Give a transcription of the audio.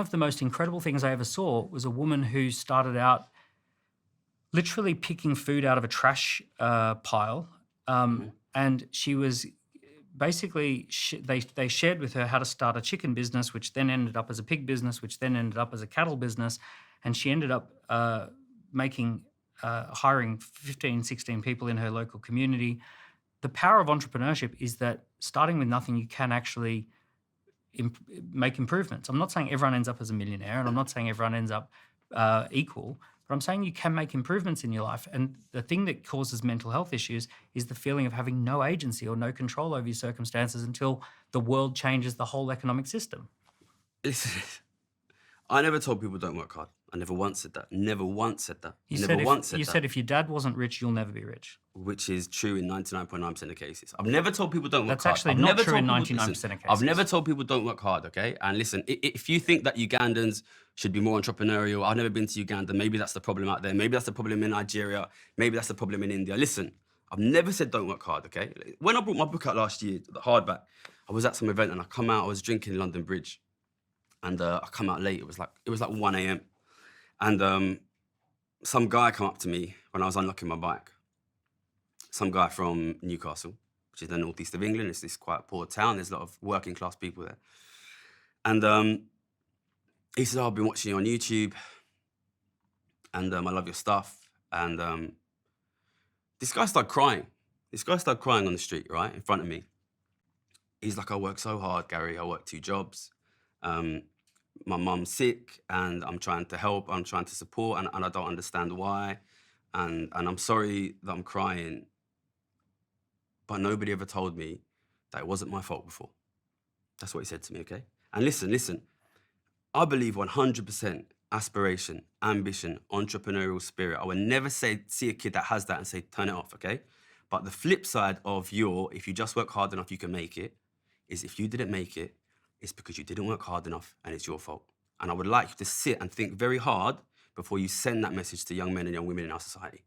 of the most incredible things I ever saw was a woman who started out literally picking food out of a trash pile. Mhm. And she was basically, they shared with her how to start a chicken business, which then ended up as a pig business, which then ended up as a cattle business. And she ended up making, hiring 15, 16 people in her local community. The power of entrepreneurship is that starting with nothing, you can actually make improvements. I'm not saying everyone ends up as a millionaire, and I'm not saying everyone ends up equal, but I'm saying you can make improvements in your life. And the thing that causes mental health issues is the feeling of having no agency or no control over your circumstances until the world changes the whole economic system. Listen, I never told people don't work hard. I never once said that. Never once said that. You Never said if once you said that. said if your dad wasn't rich, you'll never be rich. Which is true in 99.9% of cases. I've never told people don't work That's hard. actually I've not never true in told people, 99% of I've cases. never told people don't work hard, okay? And listen, if you think that Ugandans should be more entrepreneurial, I've never been to Uganda, maybe that's the problem out there, maybe that's the problem in Nigeria, maybe that's the problem in India. Listen, I've never said don't work hard, okay? When I brought my book out last year, the hardback, I was at some event and I come out, I was drinking in London Bridge, and I come out late, it was like 1 a.m. And some guy come up to me when I was unlocking my bike. Some guy from Newcastle, which is the northeast of England. It's this quite poor town. There's a lot of working class people there. And he said, oh, I've been watching you on YouTube and I love your stuff. And this guy started crying. This guy started crying on the street, right, in front of me. He's like, I work so hard, Gary. I work 2 jobs. My mum's sick and I'm trying to help. I'm trying to support and I don't understand why. And I'm sorry that I'm crying. But nobody ever told me that it wasn't my fault before. That's what he said to me, okay? And listen, I believe 100% aspiration, ambition, entrepreneurial spirit. I would never see a kid that has that and say, turn it off, okay? But the flip side of if you just work hard enough, you can make it, is if you didn't make it, it's because you didn't work hard enough and it's your fault. And I would like you to sit and think very hard before you send that message to young men and young women in our society.